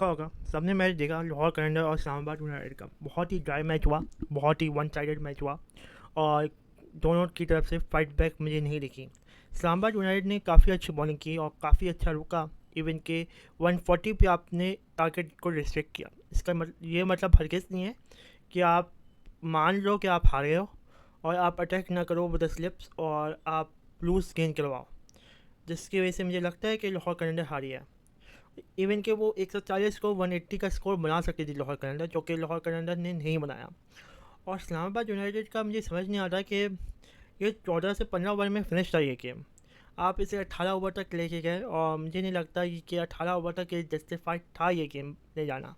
देखा होगा, सबने मैच देखा लाहौर कलंदर और इस्लामाबाद यूनाइटेड का। बहुत ही ड्राई मैच हुआ, बहुत ही वन साइडेड मैच हुआ, और दोनों की तरफ से फाइट बैक मुझे नहीं दिखी। इस्लामाबाद यूनाइटेड ने काफ़ी अच्छी बॉलिंग की और काफ़ी अच्छा रुका। इवन के 140 पे आपने टारगेट को रिस्ट्रिक्ट किया। इसका ये मतलब हरगिज़ नहीं है कि आप मान लो कि आप हारे हो और आप अटैक ना करो विद द स्लिप्स और आप लूज गेंद करवाओ, जिसकी वजह से मुझे लगता है कि लाहौर कलंदर हारी है। इवन के वो 140 को 180 का स्कोर बना सकती थी लाहौर कलंदर, जो कि लाहौर कलंदर ने नहीं बनाया। और इस्लामाबाद यूनाइटेड का मुझे समझ नहीं आता कि ये 14 से 15 ओवर में फिनिश था ये गेम। आप इसे 18 ओवर तक लेके गए और मुझे नहीं लगता कि 18 ओवर तक ये जस्टिफाइड था ये गेम ले जाना।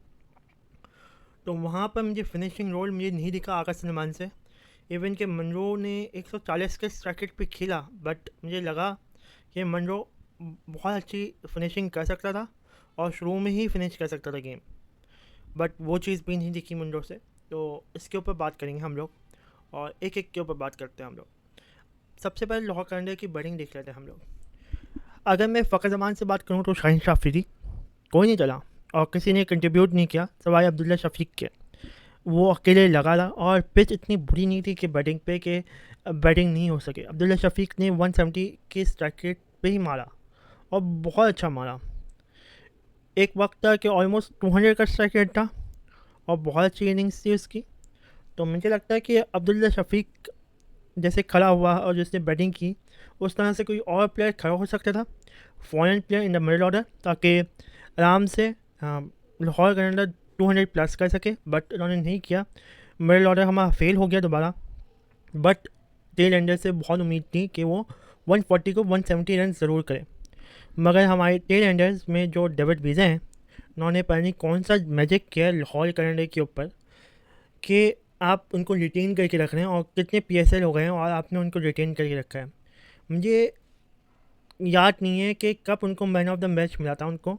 तो वहाँ पर मुझे फिनिशिंग रोल मुझे नहीं दिखा आकाश सलमान से। इवन के मनरो ने 140 के स्ट्राइक पे खेला, बट मुझे लगा कि मनरो बहुत अच्छी फिनिशिंग कर सकता था और शुरू में ही फिनिश कर सकता था गेम, बट वो चीज़ भी नहीं दिखी मनरो से। तो इसके ऊपर बात करेंगे हम लोग, और एक एक के ऊपर बात करते हैं हम लोग। सबसे पहले लाहौर कलंदर की बैटिंग देख लेते हैं हम लोग। अगर मैं फ़खर जमान से बात करूँ तो शाहीन शाह अफरीदी कोई नहीं चला और किसी ने कंट्रीब्यूट नहीं किया सिवाय अब्दुल्ला शफीक के। वो अकेले लगा रहा और पिच इतनी बुरी नहीं थी कि बैटिंग पे के बैटिंग नहीं हो सके। अब्दुल्ला शफीक ने 170 के स्ट्राइक रेट पे ही मारा और बहुत अच्छा मारा। एक वक्त था कि ऑलमोस्ट 200 का स्ट्राइक रेट था और बहुत अच्छी इनिंग्स थी उसकी। तो मुझे लगता है कि अब्दुल्ला शफीक जैसे खड़ा हुआ और जिसने बैटिंग की, उस तरह से कोई और प्लेयर खड़ा हो सकता था, foreign player in the middle order, ताकि आराम से लाहौर कलंदर 200 प्लस कर सके, बट उन्होंने नहीं किया। मिडल ऑर्डर हमारा फेल हो गया दोबारा। बट टेल एंडर से बहुत उम्मीद थी कि वो 140 को 170 रन ज़रूर करें, मगर हमारे टेल एंडर्स में जो डेविड वीज़ा हैं, उन्होंने पता नहीं कौन सा मैजिक किया लाहौर कलंदर के ऊपर कि आप उनको रिटेन करके रख रहे हैं, और कितने PSL हो गए हैं और आपने उनको रिटेन करके रखा है। मुझे याद नहीं है कि कब उनको मैन ऑफ द मैच मिला था उनको।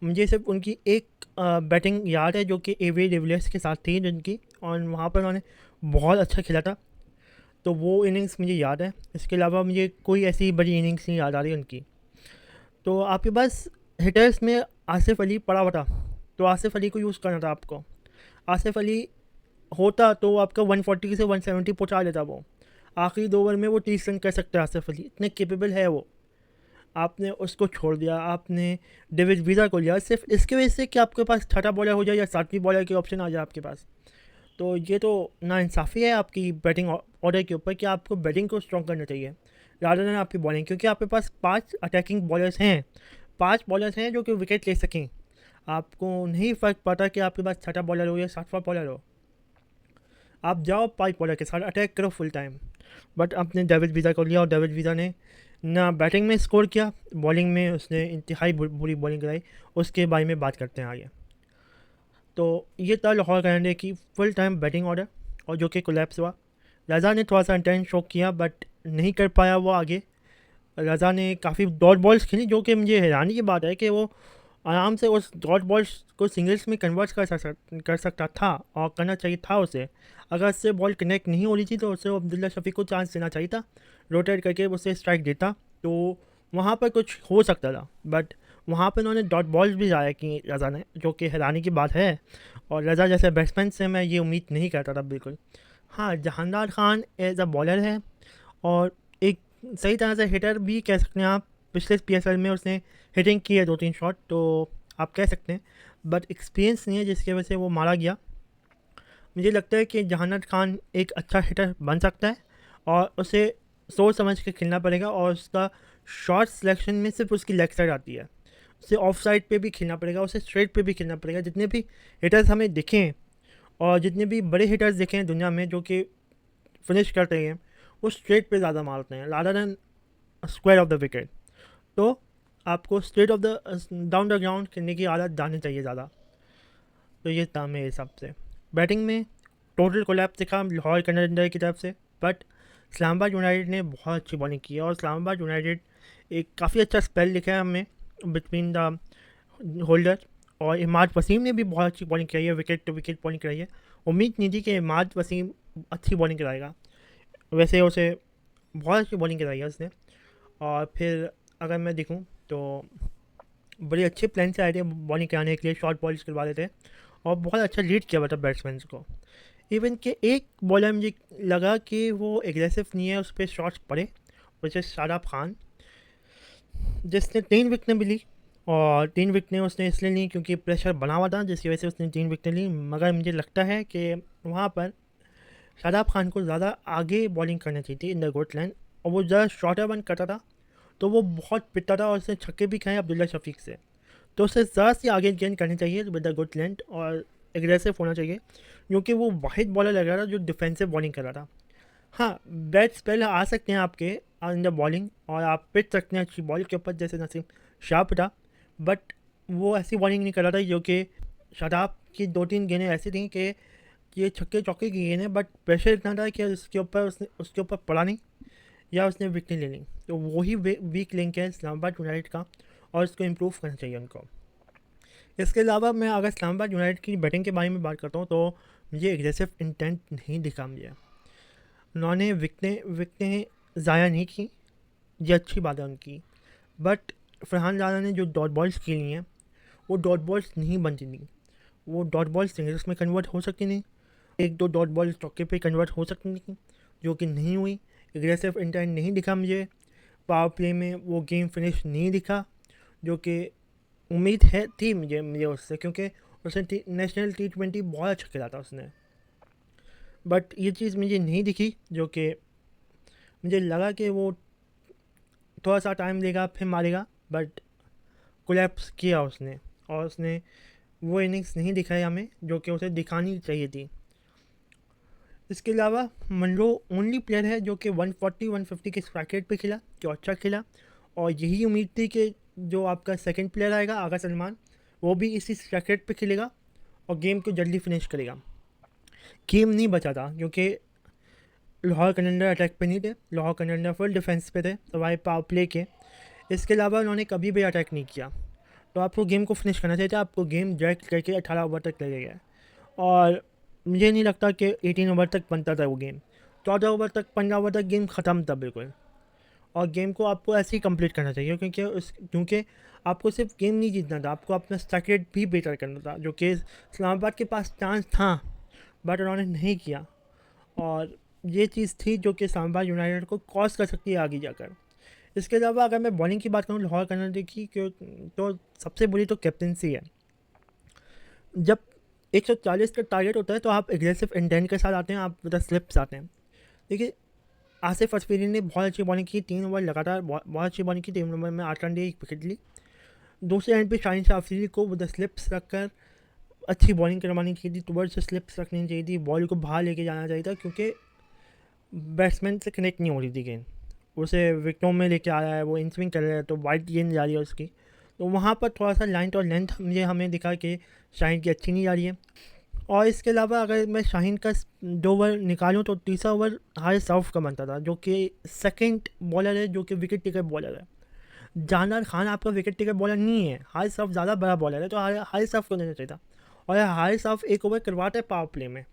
मुझे सिर्फ उनकी एक बैटिंग याद है जो कि एवी डिविलियर्स के साथ थी जिनकी, और वहाँ पर उन्होंने बहुत अच्छा खेला था। तो वो इनिंग्स मुझे याद है। इसके अलावा मुझे कोई ऐसी बड़ी इनिंग्स नहीं याद आ रही उनकी। तो आपके पास हिटर्स में आसिफ अली पड़ा हुआ था, तो आसिफ अली को यूज़ करना था आपको। आसिफ अली होता तो आपका 140 से 170 पहुंचा देता वो। आखिरी 2 ओवर में वो 30 रन कर सकता है आसिफ अली, इतने केपेबल है वो। आपने उसको छोड़ दिया, आपने डेविड वीज़ा को लिया सिर्फ इसकी वजह से कि आपके पास छठा बॉलर हो जाए या सातवीं बॉलर की ऑप्शन आ जाए आपके पास। तो ये तो नाइंसाफ़ी है आपकी बैटिंग ऑर्डर के ऊपर कि आपको बैटिंग को स्ट्रॉन्ग करना चाहिए रादर देन आपकी बॉलिंग, क्योंकि आपके पास 5 अटैकिंग बॉलर्स हैं, 5 बॉलर्स हैं जो कि विकेट ले सकें। आपको नहीं फ़र्क पड़ता कि आपके पास छठा बॉलर हो या सातवां बॉलर हो, आप जाओ 5 बॉलर के साथ अटैक करो फुल टाइम। बट आपने डेविड वीज़ा को लिया और डेविड वीज़ा ने ना बैटिंग में स्कोर किया, बॉलिंग में उसने इंतहाई बुरी बॉलिंग कराई। उसके बारे में बात करते हैं आगे। तो ये था लाहौर कलंदर की फुल टाइम बैटिंग ऑर्डर, और जो कि कोलैप्स हुआ। रज़ा ने थोड़ा सा इंटेंस शो किया बट नहीं कर पाया वो आगे। रज़ा ने काफ़ी डॉट बॉल्स खेली, जो कि मुझे हैरानी की बात है कि वो आराम से उस डॉट बॉल्स को सिंगल्स में कन्वर्ट कर सकता था और करना चाहिए था उसे। अगर उससे बॉल कनेक्ट नहीं हो रही थी तो उसे अब्दुल्ला शफीक को चांस देना चाहिए था, रोटेट करके उसे स्ट्राइक देता तो वहाँ पर कुछ हो सकता था। बट वहाँ पर उन्होंने डॉट बॉल्स भी ज़ाया की रज़ा ने, जो कि हैरानी की बात है। और रज़ा जैसे बैट्समैन से मैं ये उम्मीद नहीं करता था बिल्कुल। हाँ, जहानदार खान एज अ बॉलर है और एक सही तरह से हिटर भी कह सकते हैं आप। पिछले PSL में उसने हिटिंग की है 2-3 शॉट, तो आप कह सकते हैं, बट एक्सपीरियंस नहीं है जिसकी वजह से वो मारा गया। मुझे लगता है कि जहानत खान एक अच्छा हिटर बन सकता है और उसे सोच समझ के खेलना पड़ेगा, और उसका शॉट सिलेक्शन में सिर्फ उसकी लेग साइड आती है। उसे ऑफ साइड पे भी खेलना पड़ेगा, उसे स्ट्रेट पे भी खेलना पड़ेगा। जितने भी हिटर्स हमें दिखें और जितने भी बड़े हिटर्स दिखे हैं दुनिया में जो कि फिनिश करते हैं, वो स्ट्रेट पे ज़्यादा मारते हैं rather than square of the wicket. तो आपको straight of the down the ground खेलने की आदत डालनी चाहिए ज़्यादा। तो ये था मेरे हिसाब से। बैटिंग में टोटल कोलैप्स दिखा लाहौर कलंदर की तरफ से, बट इस्लामाबाद यूनाइटेड ने बहुत अच्छी बॉलिंग की है। और इस्लामाबाद यूनाइटेड एक काफ़ी अच्छा स्पेल दिखा है हमें बिटवीन द होल्डर, और इमाद वसीम ने भी बहुत अच्छी बॉलिंग कराई है, विकेट टू विकेट बॉलिंग कराई है। उम्मीद नहीं थी कि इमाद वसीम अच्छी बॉलिंग कराएगा, वैसे उसे बहुत अच्छी बॉलिंग कराई है उसने। और फिर अगर मैं देखूं तो बड़े अच्छे प्लान से आए थे बॉलिंग कराने के लिए, शॉर्ट बॉल्स करवा देते और बहुत अच्छा लीड किया हुआ था बैट्समैन को। इवन के एक बॉलर मुझे लगा कि वो एग्रेसिव नहीं है, उस पर शॉट्स पड़े, वैसे शादाब खान, जिसने 3 विकटें भी ली। और 3 विकटें उसने इसलिए ली क्योंकि प्रेशर बना हुआ था, जिसकी वजह से उसने 3 विकटें ली। मगर मुझे लगता है कि वहाँ पर शादाब खान को ज़्यादा आगे बॉलिंग करनी चाहिए थी इन द गुड लाइन, और वो ज़्यादा शॉर्टर वन करता था तो वो बहुत पिटता था, और उसने छक्के भी खाए अब्दुल्ला शफीक से। तो उसे ज़रा सी आगे गेंद करनी चाहिए विद द गुड लेंथ, और एग्रेसिव होना चाहिए, क्योंकि वो वाहिद बॉलर लग रहा था जो डिफेंसिव बॉलिंग कर रहा था। हाँ, बैट स्पेल आ सकते हैं आपके इन द बॉलिंग, और आप पिट सकते हैं अच्छी बॉल के ऊपर, जैसे नसीम शाह पिटा। बट वो ऐसी बॉलिंग नहीं कर रहा था, जो कि शादाब की 2-3 गेंदें ऐसी थी कि ये छक्के चौके की गेंद है, बट प्रेशर इतना था कि उसके ऊपर पड़ा नहीं, या उसने विकेट ले ली। तो वही वीक लिंक है इस्लामाबाद यूनाइटेड का, और इसको इम्प्रूव करना चाहिए उनको। इसके अलावा मैं अगर इस्लामाबाद यूनाइटेड की बैटिंग के बारे में बात करता हूँ, तो मुझे एग्रेसिव इंटेंट नहीं दिखा मुझे। उन्होंने विकटें ज़ाया नहीं की, ये अच्छी बात है उनकी। बट फरहान लाला ने जो डॉट बॉल्स खेली हैं, वो डॉट बॉल्स नहीं बनती थी, वो डॉट बॉल्स सिंगल्स में कन्वर्ट हो सकती नहीं। 1-2 डॉट बॉल चौके पे कन्वर्ट हो सकती थी, जो कि नहीं हुई। एग्रेसिव इंटेंट नहीं दिखा मुझे। पावर प्ले में वो गेम फिनिश नहीं दिखा, जो कि उम्मीद है थी मुझे उससे, क्योंकि उसने नेशनल T20 बहुत अच्छा खेला था उसने। बट ये चीज़ मुझे नहीं दिखी, जो कि मुझे लगा कि वो थोड़ा सा टाइम देगा फिर मारेगा, बट कोलैप्स किया उसने, और उसने वो इनिंग्स नहीं दिखाई हमें जो कि उसे दिखानी चाहिए थी। इसके अलावा मनरो ओनली प्लेयर है जो कि 140-150 के स्ट्राइक रेट पे खेला, जो अच्छा खेला। और यही उम्मीद थी कि जो आपका सेकंड प्लेयर आएगा आगा सलमान, वो भी इसी स्ट्राइक रेट पे खेलेगा और गेम को जल्दी फिनिश करेगा। गेम नहीं बचा था, क्योंकि लाहौर कलंदर अटैक पे नहीं थे, लाहौर कलंदर फुल डिफेंस पे थे सवाए पावर प्ले के। इसके अलावा उन्होंने कभी भी अटैक नहीं किया। तो आपको गेम को फिनिश करना चाहिए था, आपको गेम डायरेक्ट करके 18 ओवर तक ले गया। और मुझे नहीं लगता कि 18 ओवर तक बनता था वो गेम। 14 ओवर तक, 15 ओवर तक गेम ख़त्म था बिल्कुल। और गेम को आपको ऐसे ही कंप्लीट करना चाहिए, क्योंकि आपको सिर्फ गेम नहीं जीतना था, आपको अपना स्ट्राइक रेट भी बेटर करना था, जो कि इस्लामाबाद के पास चांस था, बट उन्होंने नहीं किया। और ये चीज़ थी जो कि इस्लामाबाद यूनाइटेड को कॉज कर सकती है आगे जाकर। इसके अलावा अगर मैं बॉलिंग की बात करूँ लाहौर कलंदर की, तो सबसे बुरी तो कैप्टनसी है। जब 140 का टारगेट होता है तो आप एग्रेसिव इंटेंट के साथ आते हैं, आप विद स्लिप्स आते हैं। देखिए, आसिफ असफीरी ने बहुत अच्छी बॉलिंग की, 3 ओवर लगातार बहुत अच्छी बॉलिंग की, 3 ओवर में 8 रन दिए, 1 विकेट ली। दूसरे एंड पे शाहीन शाह अफरीदी को विद स्लिप्स रखकर अच्छी बॉलिंग करवानी चाहिए थी, टुवर्ड्स स्लिप्स रखनी चाहिए थी, बॉल को बाहर लेके जाना चाहिए था, क्योंकि बैट्समैन से कनेक्ट नहीं हो रही थी गेंद, उसे विकेटों में लेके आ रहा है, वो इन स्विंग कर रहा है, तो वाइड गेंद जा रही है उसकी। तो वहाँ पर थोड़ा सा लाइन और लेंथ मुझे हमें दिखा कि शाहीन की अच्छी नहीं जा रही है। और इसके अलावा अगर मैं शाहीन का 2 ओवर निकालूँ तो तीसरा ओवर हारिस रऊफ़ का बनता था, जो कि सेकंड बॉलर है, जो कि विकेट टेकर बॉलर है। जानदार खान आपका विकेट टेकर बॉलर नहीं है, हारिस रऊफ़ ज़्यादा बड़ा बॉलर है, तो हारिस रऊफ़ को देना चाहिए था। और हारिस रऊफ़ 1 ओवर करवाता है पावर प्ले में,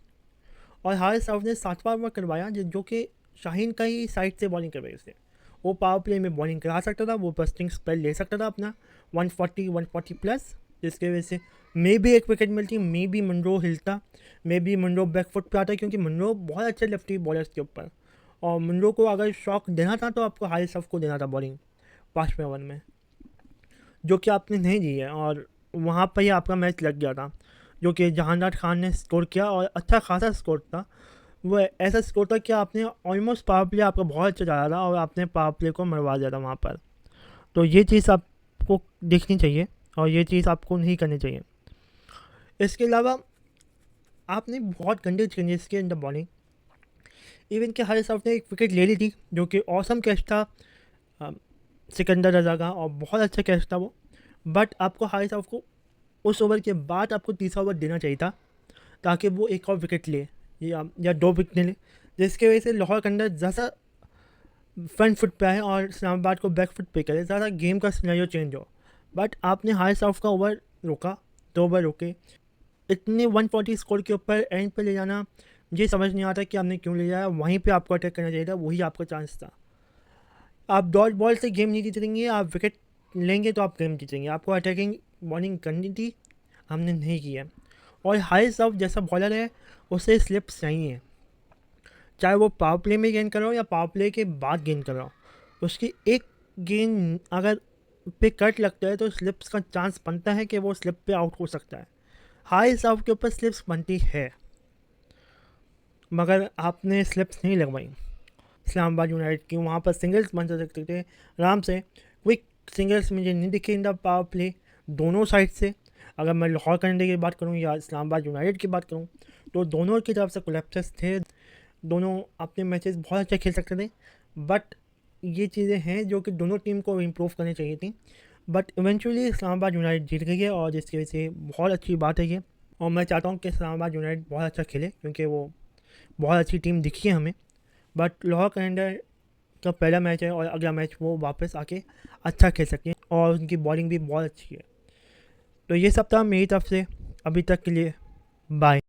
और हारिस रऊफ़ ने 7वां ओवर करवाया, जो कि शाहीन का ही साइड से बॉलिंग करवाई उसने। वो पावर प्ले में बॉलिंग करा सकता था, वो बस्टिंग स्पेल ले सकता था अपना 140 प्लस, जिसके वजह से मे भी 1 विकेट मिलती, मे भी मनरो हिलता, मे भी मनरो बैकफुट पे आता, क्योंकि मनरो बहुत अच्छे लेफ्टी बॉलर्स के ऊपर। और मनरो को अगर शॉक देना था तो आपको हारिस रऊफ़ को देना था बॉलिंग 5वें ओवर में, जो कि आपने नहीं दी है। और वहाँ पर ही आपका मैच लग गया था, जो कि जहानदार खान ने स्कोर किया, और अच्छा खासा स्कोर था। वो ऐसा स्कोर था कि आपने ऑलमोस्ट पावर प्ले आपका बहुत अच्छा जा रहा था, और आपने पावर प्ले को मरवा दिया था वहाँ पर। तो ये चीज़ आपको देखनी चाहिए, और ये चीज़ आपको नहीं करनी चाहिए। इसके अलावा आपने बहुत गंदे चेंजेस किए इन द बॉलिंग। इवन के हारिस रऊफ़ ने 1 विकेट ले ली थी, जो कि ऑसम कैच था सिकंदर रज़ा का, और बहुत अच्छा कैच था वो। बट आपको हारिस रऊफ़ को उस ओवर के बाद आपको तीसरा ओवर देना चाहिए था, ताकि वो 1 और विकेट ले, या 2 विकेट ले, जिसकी वजह से लाहौर के अंदर ज़्यादा फ्रंट फुट पे आए और इस्लामाबाद को बैक फुट पे करे, ज़्यादा गेम का सिनेरियो चेंज हो। बट आपने हारिस रऊफ़ का ओवर रोका, 2 ओवर रोके, इतने 140 स्कोर के ऊपर एंड पे ले जाना मुझे समझ नहीं आता कि आपने क्यों ले जाया। वहीं पे आपको अटैक करना चाहिए था, वही आपका चांस था। आप डॉट बॉल से गेम नहीं जीतेंगे, आप विकेट लेंगे तो आप गेम जीतेंगे। आपको अटैकिंग बॉलिंग करनी थी, हमने नहीं की है। और हाई सर्व जैसा बॉलर है उसे स्लिप्स चाहिए, चाहे वो पावर प्ले में गेंद कर रहा हो या पावर प्ले के बाद गेंद कर रहा हो। उसकी एक गेंद अगर पे कट लगता है तो स्लिप्स का चांस बनता है कि वो स्लिप पे आउट हो सकता है। हाई सर्व के ऊपर स्लिप्स बनती है, मगर आपने स्लिप्स नहीं लगवाई इस्लामाबाद यूनाइटेड की। वहाँ पर सिंगल्स बन सकते थे आराम से। क्विक सिंगल्स मुझे नहीं दिखे इन द पावर प्ले दोनों साइड से। अगर मैं लाहौर करेंडे की बात करूँ या इस्लामाबाद यूनाइटेड की बात करूँ तो दोनों की तरफ से कोलैप्सेस थे। दोनों अपने मैचेस बहुत अच्छे खेल सकते थे, बट ये चीज़ें हैं जो कि दोनों टीम को इम्प्रूव करनी चाहिए थी। बट इवेंचुअली इस्लामाबाद यूनाइटेड जीत गई है और जिसकी वजह से बहुत अच्छी बात है ये। और मैं चाहता हूँ कि इस्लामाबाद यूनाइटेड बहुत अच्छा खेले, क्योंकि वो बहुत अच्छी टीम दिखी है हमें। बट लाहौर कलेंडर का पहला मैच है और अगला मैच वो वापस आके अच्छा खेल सकें, और उनकी बॉलिंग भी बहुत अच्छी है। तो ये सब था मेरी तरफ से अभी तक के लिए। बाय।